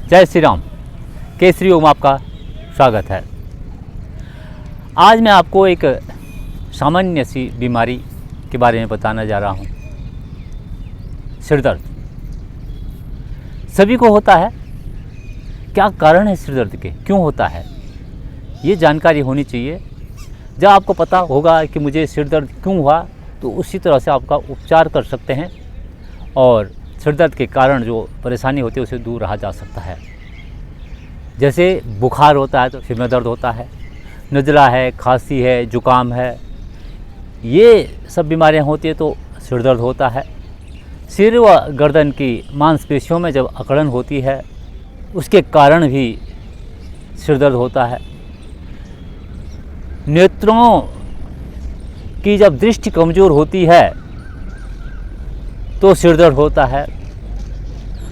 जय श्री राम। केसरी योग में आपका स्वागत है। आज मैं आपको एक सामान्य सी बीमारी के बारे में बताना जा रहा हूँ। सिर दर्द सभी को होता है। क्या कारण है सिर दर्द के, क्यों होता है, ये जानकारी होनी चाहिए। जब आपको पता होगा कि मुझे सिर दर्द क्यों हुआ, तो उसी तरह से आपका उपचार कर सकते हैं और सिर दर्द के कारण जो परेशानी होती है उसे दूर रहा जा सकता है। जैसे बुखार होता है तो सिर में दर्द होता है, नज़ला है, खांसी है, जुकाम है, ये सब बीमारियां होती है तो सिर दर्द होता है। सिर व गर्दन की मांसपेशियों में जब अकड़न होती है उसके कारण भी सिर दर्द होता है। नेत्रों की जब दृष्टि कमज़ोर होती है तो सिर दर्द होता है।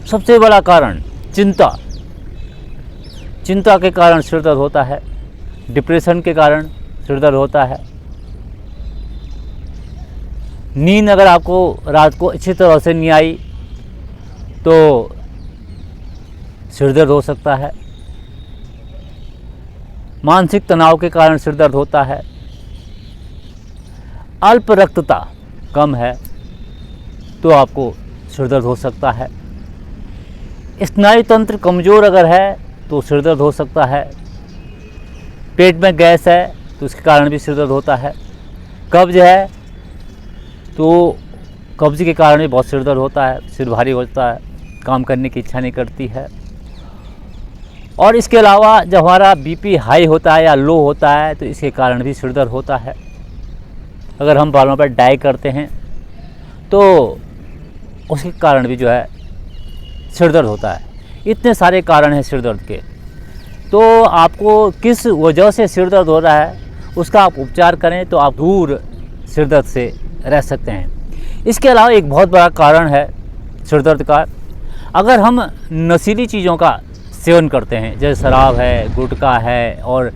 सबसे बड़ा कारण चिंता के कारण सिर दर्द होता है। डिप्रेशन के कारण सिर दर्द होता है। नींद अगर आपको रात को अच्छी तरह से नहीं आई तो सिर दर्द हो सकता है। मानसिक तनाव के कारण सिर दर्द होता है। अल्प रक्तता कम है तो आपको सिर दर्द हो सकता है। स्नायु तंत्र कमज़ोर अगर है तो सिर दर्द हो सकता है। पेट में गैस है तो उसके कारण भी सिर दर्द होता है। कब्ज है तो कब्ज के कारण भी बहुत सिर दर्द होता है, सिर भारी होता है, काम करने की इच्छा नहीं करती है। और इसके अलावा जब हमारा बीपी हाई होता है या लो होता है तो इसके कारण भी सिर दर्द होता है। अगर हम बालों पर डाई करते हैं तो उसके कारण भी जो है सिर दर्द होता है। इतने सारे कारण हैं सिर दर्द के। तो आपको किस वजह से सिर दर्द हो रहा है उसका आप उपचार करें तो आप दूर सिर दर्द से रह सकते हैं। इसके अलावा एक बहुत बड़ा कारण है सिर दर्द का, अगर हम नशीली चीज़ों का सेवन करते हैं, जैसे शराब है, गुटखा है और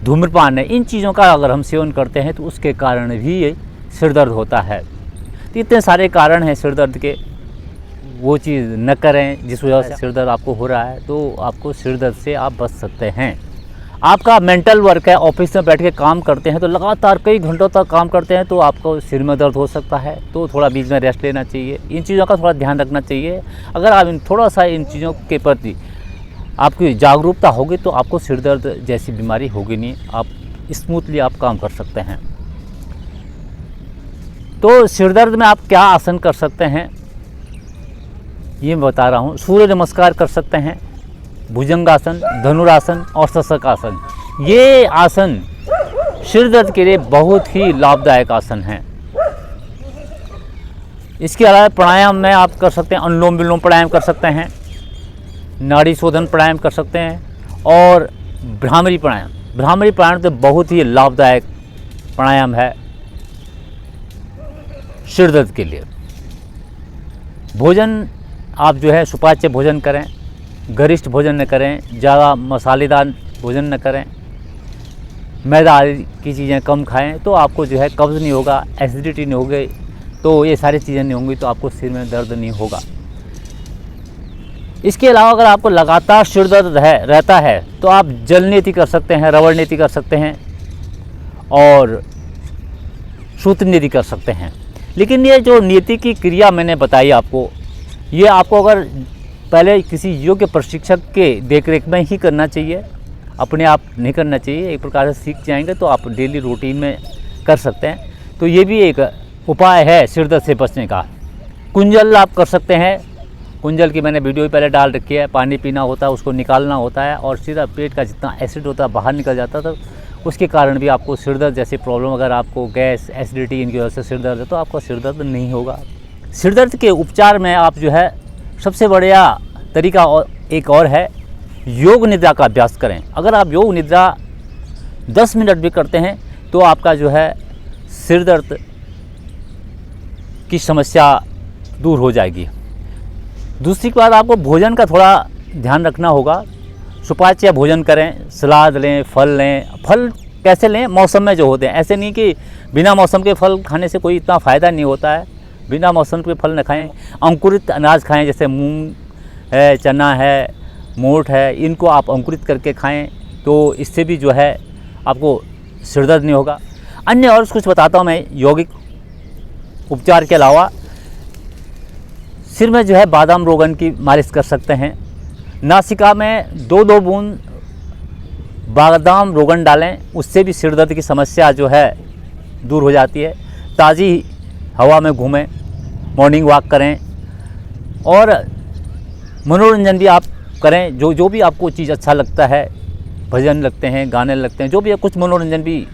धूम्रपान है, इन चीज़ों का अगर हम सेवन करते हैं तो उसके कारण भी सिर दर्द होता है। तो इतने सारे कारण हैं सिर दर्द के, वो चीज़ न करें जिस वजह से सिर दर्द आपको हो रहा है, तो आपको सिर दर्द से आप बच सकते हैं। आपका मेंटल वर्क है, ऑफिस में बैठ के काम करते हैं तो लगातार कई घंटों तक काम करते हैं तो आपको सिर में दर्द हो सकता है, तो थोड़ा बीच में रेस्ट लेना चाहिए। इन चीज़ों का थोड़ा ध्यान रखना चाहिए। अगर आप थोड़ा सा इन चीज़ों के प्रति आपकी जागरूकता होगी तो आपको सिर दर्द जैसी बीमारी होगी नहीं, आप स्मूथली आप काम कर सकते हैं। तो सिर दर्द में आप क्या आसन कर सकते हैं ये मैं बता रहा हूँ। सूर्य नमस्कार कर सकते हैं, भुजंगासन, धनुरासन और शशकासन। ये आसन सिर दर्द के लिए बहुत ही लाभदायक आसन हैं। इसके अलावा प्राणायाम में आप कर सकते हैं, अनुलोम विलोम प्राणायाम कर सकते हैं, नाड़ी शोधन प्राणायाम कर सकते हैं और भ्रामरी प्राणायाम तो बहुत ही लाभदायक प्राणायाम है सिर दर्द के लिए। भोजन आप जो है सुपाच्य भोजन करें, गरिष्ठ भोजन न करें, ज़्यादा मसालेदार भोजन न करें, मैदा आदि की चीज़ें कम खाएं तो आपको जो है कब्ज़ नहीं होगा, एसिडिटी नहीं होगी, तो ये सारी चीज़ें नहीं होंगी तो आपको सिर में दर्द नहीं होगा। इसके अलावा अगर आपको लगातार सिर दर्द रहता है तो आप जल नीति कर सकते हैं, रबड़ नीति कर सकते हैं और सूत्र नीति कर सकते हैं। लेकिन ये जो नीति की क्रिया मैंने बताई आपको, ये आपको अगर पहले किसी योग्य प्रशिक्षक के देखरेख में ही करना चाहिए, अपने आप नहीं करना चाहिए। एक प्रकार से सीख जाएंगे तो आप डेली रूटीन में कर सकते हैं। तो ये भी एक उपाय है सिर दर्द से बचने का। कुंजल आप कर सकते हैं। कुंजल की मैंने वीडियो पहले डाल रखी है। पानी पीना होता है, उसको निकालना होता है और सीधा पेट का जितना एसिड होता है बाहर निकल जाता है, तो उसके कारण भी आपको सिर दर्द जैसी प्रॉब्लम, अगर आपको गैस, एसिडिटी इनकी वजह से सिर दर्द है तो आपको सिर दर्द नहीं होगा। सिर दर्द के उपचार में आप जो है सबसे बढ़िया तरीका और एक और है, योग निद्रा का अभ्यास करें। अगर आप योग निद्रा 10 मिनट भी करते हैं तो आपका जो है सिर दर्द की समस्या दूर हो जाएगी। दूसरी बात, आपको भोजन का थोड़ा ध्यान रखना होगा। सुपाच्य भोजन करें, सलाद लें, फल लें। फल कैसे लें? मौसम में जो होते हैं, ऐसे नहीं कि बिना मौसम के फल खाने से कोई इतना फ़ायदा नहीं होता है। बिना मौसम के फल न खाएं। अंकुरित अनाज खाएं, जैसे मूंग है, चना है, मोठ है, इनको आप अंकुरित करके खाएं तो इससे भी जो है आपको सिर दर्द नहीं होगा। अन्य और कुछ बताता हूँ मैं यौगिक उपचार के अलावा। सिर में जो है बादाम रोगन की मालिश कर सकते हैं। नासिका में 2-2 बूंद बादाम रोगन डालें, उससे भी सिर दर्द की समस्या जो है दूर हो जाती है। ताज़ी हवा में घूमें, मॉर्निंग वॉक करें और मनोरंजन भी आप करें। जो भी आपको चीज़ अच्छा लगता है, भजन लगते हैं, गाने लगते हैं, जो भी कुछ मनोरंजन भी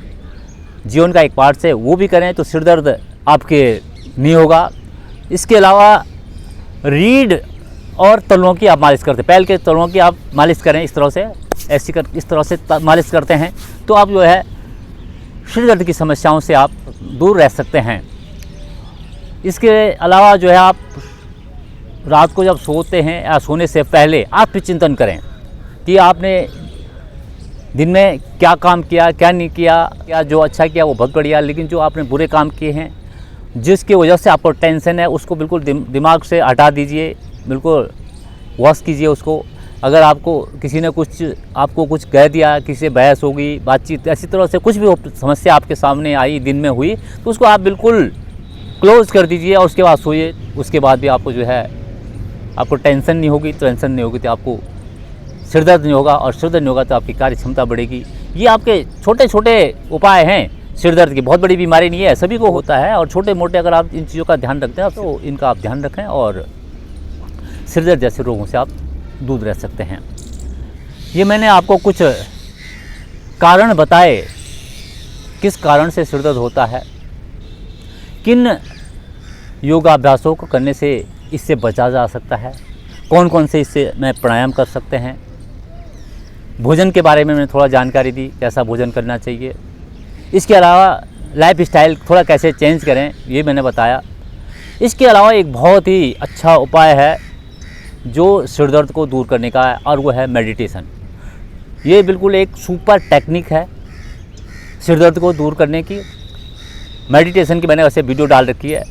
जीवन का एक पार्ट है, वो भी करें तो सिर दर्द आपके नहीं होगा। इसके अलावा रीढ़ और तलुओं की आप मालिश करते हैं, पैर के तलुओं की आप मालिश करें, इस तरह से इस तरह से मालिश करते हैं तो आप जो है सिर दर्द की समस्याओं से आप दूर रह सकते हैं। इसके अलावा जो है आप रात को जब सोते हैं या सोने से पहले आत्मचिंतन करें कि आपने दिन में क्या काम किया, क्या नहीं किया, क्या जो अच्छा किया वो बहुत बढ़िया, लेकिन जो आपने बुरे काम किए हैं जिसकी वजह से आपको टेंशन है उसको बिल्कुल दिमाग से हटा दीजिए, बिल्कुल वॉश कीजिए उसको। अगर आपको किसी ने आपको कुछ कह दिया, किसी से बहस होगी, बातचीत ऐसी तरह से कुछ भी समस्या आपके सामने आई दिन में हुई तो उसको आप बिल्कुल क्लोज कर दीजिए और उसके बाद सोइए। उसके बाद भी आपको जो है आपको टेंशन नहीं होगी तो आपको सिर दर्द नहीं होगा, और सिर दर्द नहीं होगा तो आपकी कार्य क्षमता बढ़ेगी। ये आपके छोटे छोटे उपाय हैं सिर दर्द की, बहुत बड़ी बीमारी नहीं है, सभी को होता है, और छोटे मोटे अगर आप इन चीज़ों का ध्यान रखते हैं तो इनका आप ध्यान रखें और सिर दर्द जैसे रोगों से आप दूर रह सकते हैं। ये मैंने आपको कुछ कारण बताए किस कारण से सिर दर्द होता है, किन योगाभ्यासों को करने से इससे बचा जा सकता है, कौन कौन से इससे मैं प्राणायाम कर सकते हैं। भोजन के बारे में मैंने थोड़ा जानकारी दी, कैसा भोजन करना चाहिए। इसके अलावा लाइफ स्टाइल थोड़ा कैसे चेंज करें ये मैंने बताया। इसके अलावा एक बहुत ही अच्छा उपाय है जो सिर दर्द को दूर करने का है, और वो है मेडिटेशन। ये बिल्कुल एक सुपर टेक्निक है सिर दर्द को दूर करने की। मेडिटेशन की मैंने वैसे वीडियो डाल रखी है,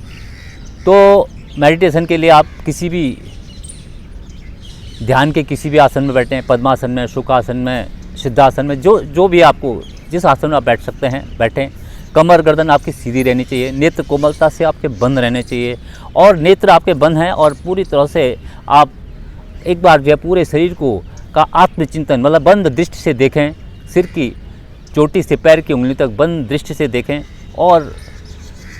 तो मेडिटेशन के लिए आप किसी भी ध्यान के किसी भी आसन में बैठें, पद्मासन में, सुखासन में, सिद्धासन में, जो भी आपको जिस आसन में आप बैठ सकते हैं बैठें। कमर गर्दन आपकी सीधी रहनी चाहिए, नेत्र कोमलता से आपके बंद रहने चाहिए, और नेत्र आपके बंद हैं और पूरी तरह से आप एक बार जो है पूरे शरीर को का आत्मचिंतन मतलब बंद दृष्टि से देखें। सिर की चोटी से पैर की उंगली तक बंद दृष्टि से देखें और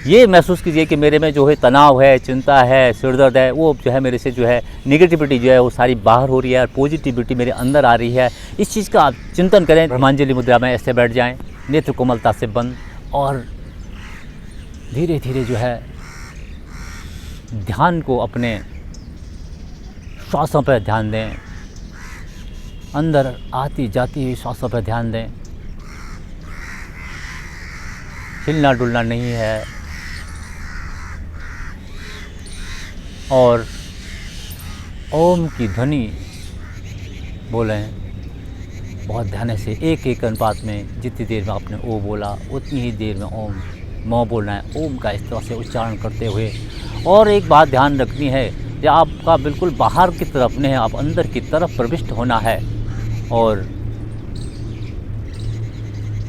ये महसूस कीजिए कि मेरे में जो है तनाव है, चिंता है, सिर दर्द है, वो जो है मेरे से जो है नेगेटिविटी जो है वो सारी बाहर हो रही है और पॉजिटिविटी मेरे अंदर आ रही है। इस चीज़ का आप चिंतन करें। ब्रह्मांजलि मुद्रा में ऐसे बैठ जाएं, नेत्र कोमलता से बंद, और धीरे धीरे जो है ध्यान को अपने श्वासों पर ध्यान दें, अंदर आती जाती हुई श्वासों पर ध्यान दें। हिलना डुलना नहीं है, और ओम की ध्वनि बोलें बहुत ध्यान से, एक एक अनुपात में। जितनी देर में आपने ओ बोला उतनी ही देर में ओम मौ बोलना है। ओम का इस तरह से उच्चारण करते हुए। और एक बात ध्यान रखनी है, जब आपका बिल्कुल बाहर की तरफ नहीं है, आप अंदर की तरफ प्रविष्ट होना है, और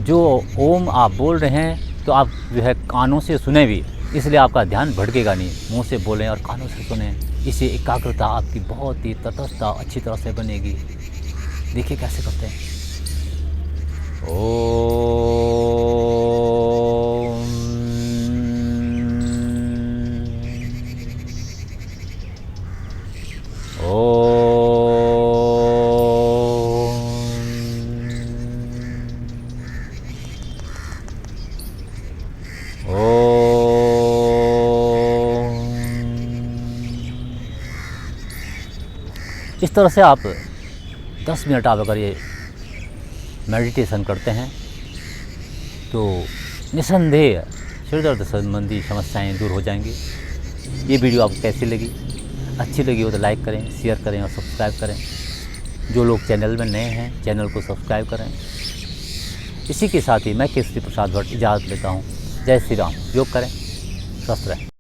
जो ओम आप बोल रहे हैं तो आप जो है कानों से सुने भी, इसलिए आपका ध्यान भटकेगा नहीं। मुंह से बोलें और कानों से सुने, इससे एकाग्रता आपकी बहुत ही तटस्थ अच्छी तरह से बनेगी। देखिए कैसे करते हैं। इस तरह से आप 10 मिनट आप अगर ये मेडिटेशन करते हैं तो निसंदेह सिर दर्द संबंधी समस्याएं दूर हो जाएंगी। ये वीडियो आपको कैसी लगी? अच्छी लगी हो तो लाइक करें, शेयर करें और सब्सक्राइब करें। जो लोग चैनल में नए हैं चैनल को सब्सक्राइब करें। इसी के साथ ही मैं केसरी प्रसाद भट्ट इजाज़त लेता हूँ। जय श्री राम। योग करें, स्वस्थ रहें।